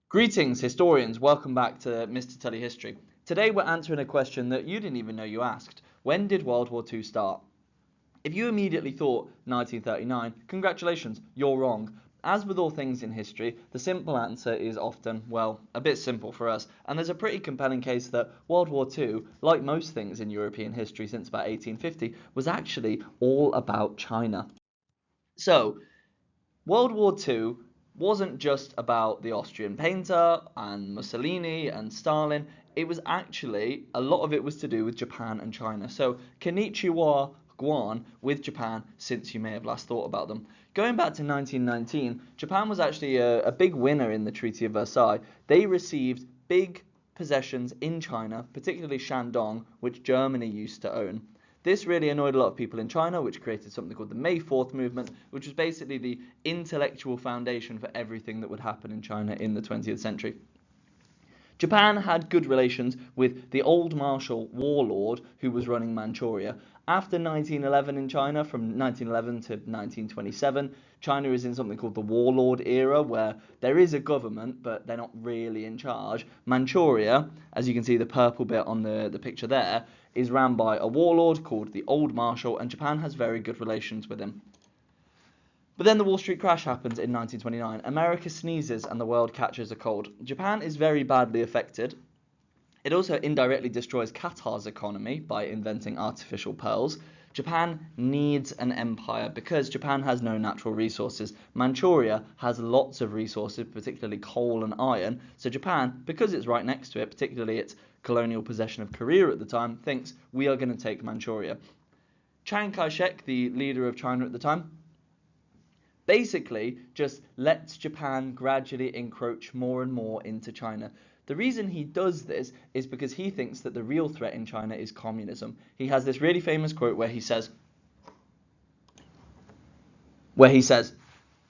Greetings, historians. Welcome back to Mr. Telly History. Today we're answering a question that you didn't even know you asked. When did World War II start? If you immediately thought 1939, congratulations, you're wrong. As with all things in history, the simple answer is often, well, a bit simple for us. And there's a pretty compelling case that World War II, like most things in European history since about 1850, was actually all about China. So, World War II wasn't just about the Austrian painter and Mussolini and Stalin. It was actually, a lot of it was to do with Japan and China. So, Konnichiwa Guan with Japan since you may have last thought about them. Going back to 1919, Japan was actually a big winner in the Treaty of Versailles. They received big possessions in China, particularly Shandong, which Germany used to own. This really annoyed a lot of people in China, which created something called the May 4th movement, which was basically the intellectual foundation for everything that would happen in China in the 20th century. Japan had good relations with the old martial warlord who was running Manchuria. After 1911 in China, from 1911 to 1927, China is in something called the warlord era, where there is a government, but they're not really in charge. Manchuria, as you can see the purple bit on the picture there, is ran by a warlord called the Old Marshal, and Japan has very good relations with him. But then the Wall Street crash happens in 1929. America sneezes and the world catches a cold. Japan is very badly affected. It also indirectly destroys Qatar's economy by inventing artificial pearls. Japan needs an empire because Japan has no natural resources. Manchuria has lots of resources, particularly coal and iron. So Japan, because it's right next to it, particularly its colonial possession of Korea at the time, thinks we are going to take Manchuria. Chiang Kai-shek, the leader of China at the time, basically just lets Japan gradually encroach more and more into China. The reason he does this is because he thinks that the real threat in China is communism. He has this really famous quote where he says,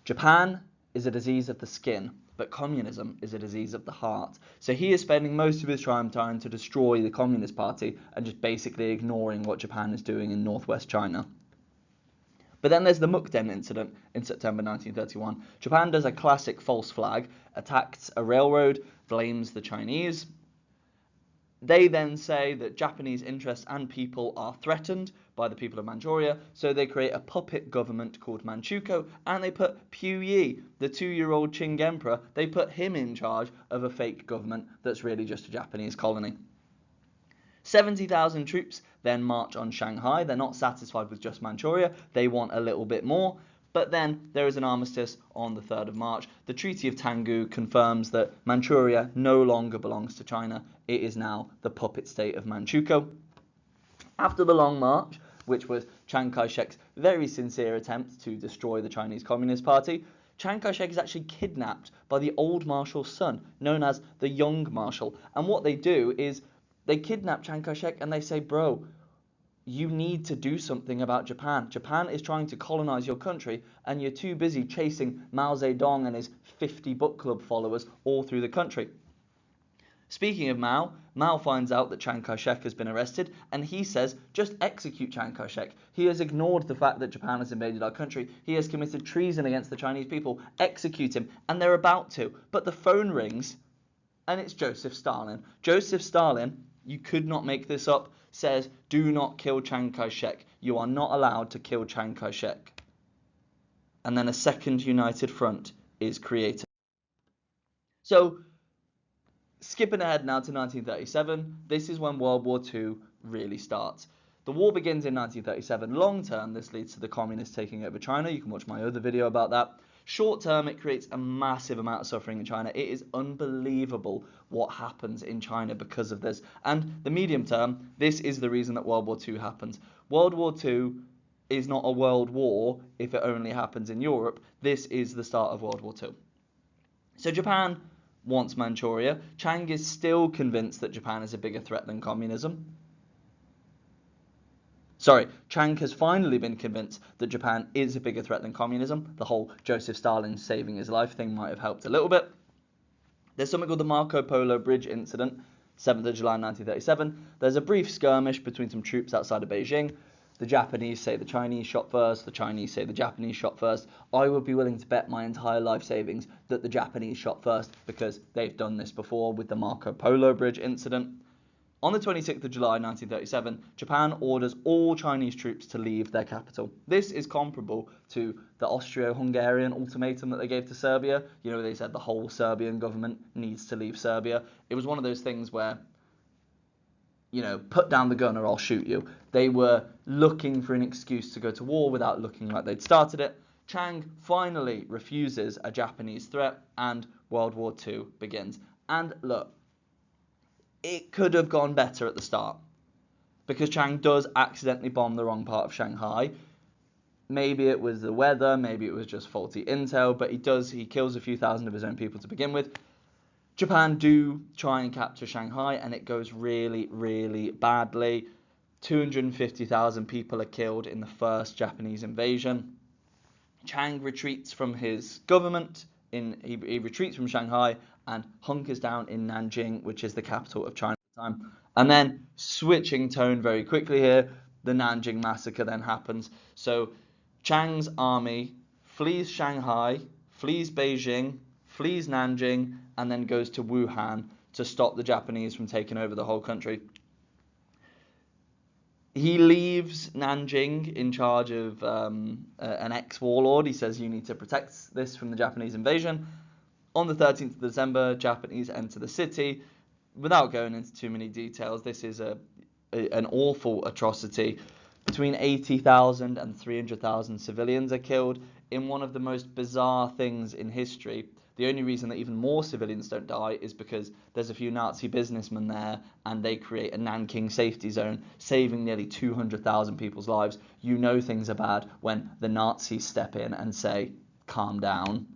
Japan is a disease of the skin, but communism is a disease of the heart. So he is spending most of his time trying to destroy the Communist Party and just basically ignoring what Japan is doing in northwest China. But then there's the Mukden incident in September 1931. Japan does a classic false flag, attacks a railroad, blames the Chinese. They then say that Japanese interests and people are threatened by the people of Manchuria, so they create a puppet government called Manchukuo, and they put Pu Yi, the 2-year-old Qing emperor, they put him in charge of a fake government that's really just a Japanese colony. 70,000 troops then march on Shanghai. They're not satisfied with just Manchuria. They want a little bit more. But then there is an armistice on the 3rd of March. The Treaty of Tangu confirms that Manchuria no longer belongs to China. It is now the puppet state of Manchukuo. After the Long March, which was Chiang Kai-shek's very sincere attempt to destroy the Chinese Communist Party, Chiang Kai-shek is actually kidnapped by the old marshal's son, known as the young marshal. And what they do is they kidnap Chiang Kai-shek and they say, bro, you need to do something about Japan. Japan is trying to colonize your country and you're too busy chasing Mao Zedong and his 50 book club followers all through the country. Speaking of Mao, Mao finds out that Chiang Kai-shek has been arrested and he says, just execute Chiang Kai-shek. He has ignored the fact that Japan has invaded our country. He has committed treason against the Chinese people. Execute him. And they're about to. But the phone rings and it's Joseph Stalin. Joseph Stalin, you could not make this up, says, do not kill Chiang Kai-shek. You are not allowed to kill Chiang Kai-shek. And then a second united front is created. So, skipping ahead now to 1937, this is when World War II really starts. The war begins in 1937. Long term, this leads to the communists taking over China. You can watch my other video about that. Short term, it creates a massive amount of suffering in China. It is unbelievable what happens in China because of this. And the medium term, this is the reason that World War II happens. World War II is not a world war if it only happens in Europe. This is the start of World War II. So Japan wants Manchuria. Chiang is still convinced that Japan is a bigger threat than communism. Chiang has finally been convinced that Japan is a bigger threat than communism. The whole Joseph Stalin saving his life thing might have helped a little bit. There's something called the Marco Polo Bridge Incident, 7th of July 1937. There's a brief skirmish between some troops outside of Beijing. the Japanese say the Chinese shot first, the Chinese say the Japanese shot first. I would be willing to bet my entire life savings that the Japanese shot first, because they've done this before with the Marco Polo Bridge Incident. On the 26th of July 1937, Japan orders all Chinese troops to leave their capital. This is comparable to the Austro-Hungarian ultimatum that they gave to Serbia. You know, they said the whole Serbian government needs to leave Serbia. It was one of those things where, you know, put down the gun or I'll shoot you. They were looking for an excuse to go to war without looking like they'd started it. Chiang finally refuses a Japanese threat and World War II begins. And look, it could have gone better at the start, because Chiang does accidentally bomb the wrong part of Shanghai. Maybe it was the weather, maybe it was just faulty intel, but he kills a few thousand of his own people to begin with. Japan do try and capture Shanghai, and it goes really, really badly. 250,000 people are killed in the first Japanese invasion. Chiang retreats from his government. He retreats from Shanghai and hunkers down in Nanjing, which is the capital of China at the time. And then, switching tone very quickly here, the Nanjing Massacre then happens. So Chiang's army flees Shanghai, flees Beijing, flees Nanjing, and then goes to Wuhan to stop the Japanese from taking over the whole country. He leaves Nanjing in charge of an ex-warlord. He says, you need to protect this from the Japanese invasion. On the 13th of December, Japanese enter the city. Without going into too many details, this is an awful atrocity. Between 80,000 and 300,000 civilians are killed in one of the most bizarre things in history. The only reason that even more civilians don't die is because there's a few Nazi businessmen there and they create a Nanking safety zone, saving nearly 200,000 people's lives. You know things are bad when the Nazis step in and say, calm down.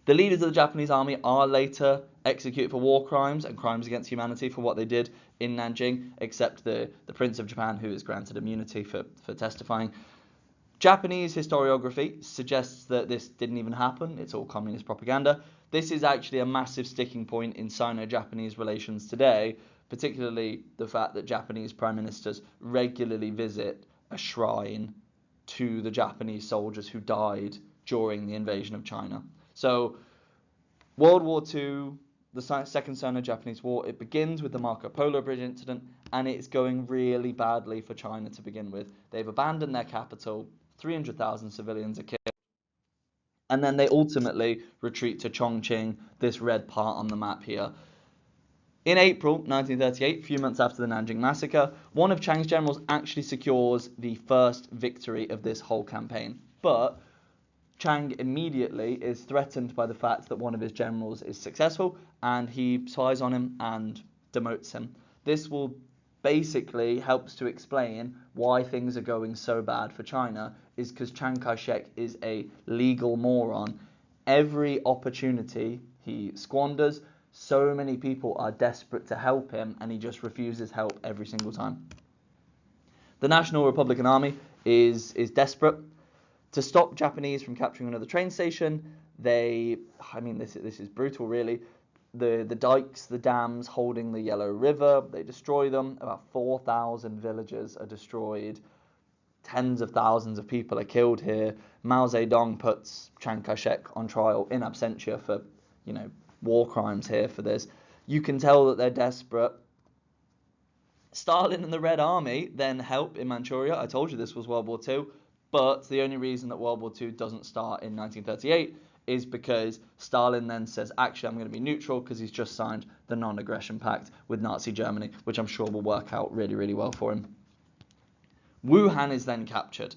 The leaders of the Japanese army are later executed for war crimes and crimes against humanity for what they did in Nanjing, except the Prince of Japan, who is granted immunity for testifying. Japanese historiography suggests that this didn't even happen. It's all communist propaganda. This is actually a massive sticking point in Sino-Japanese relations today, particularly the fact that Japanese prime ministers regularly visit a shrine to the Japanese soldiers who died during the invasion of China. So, World War II, the Second Sino-Japanese War, it begins with the Marco Polo Bridge Incident, and it's going really badly for China to begin with. They've abandoned their capital, 300,000 civilians are killed, and then they ultimately retreat to Chongqing, this red part on the map here. In April 1938, a few months after the Nanjing Massacre, one of Chiang's generals actually secures the first victory of this whole campaign. But Chiang immediately is threatened by the fact that one of his generals is successful, and he spies on him and demotes him. This will basically helps to explain why things are going so bad for China, is because Chiang Kai-shek is a legal moron. Every opportunity he squanders, so many people are desperate to help him, and he just refuses help every single time. The National Republican Army is desperate. To stop Japanese from capturing another train station, this is brutal really. The dikes, the dams holding the Yellow River, they destroy them. About 4,000 villages are destroyed. Tens of thousands of people are killed here. Mao Zedong puts Chiang Kai-shek on trial in absentia for, war crimes here for this. You can tell that they're desperate. Stalin and the Red Army then help in Manchuria. I told you this was World War II. But the only reason that World War II doesn't start in 1938 is because Stalin then says, actually, I'm going to be neutral, because he's just signed the non-aggression pact with Nazi Germany, which I'm sure will work out really, really well for him. Wuhan is then captured.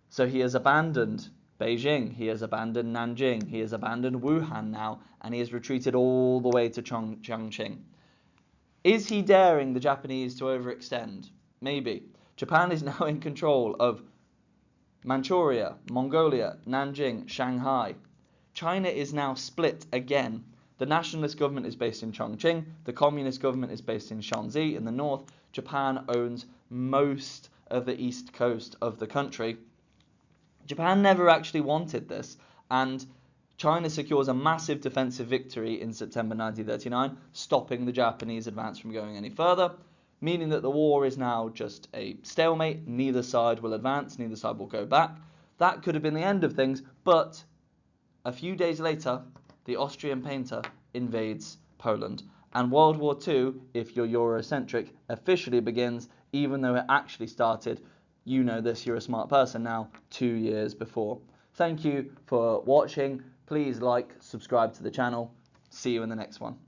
So he has abandoned Beijing, he has abandoned Nanjing, he has abandoned Wuhan now, and he has retreated all the way to Chongqing. Is he daring the Japanese to overextend? Maybe. Japan is now in control of Manchuria, Mongolia, Nanjing, Shanghai. China is now split again. The nationalist government is based in Chongqing. The communist government is based in Shanxi in the north. Japan owns most of the east coast of the country. Japan never actually wanted this, and China secures a massive defensive victory in September 1939, stopping the Japanese advance from going any further. meaning that the war is now just a stalemate. Neither side will advance, neither side will go back. That could have been the end of things, but a few days later, the Austrian painter invades Poland. And World War II, if you're Eurocentric, officially begins, even though it actually started, you know this, you're a smart person now, 2 years before. Thank you for watching. Please like, subscribe to the channel. See you in the next one.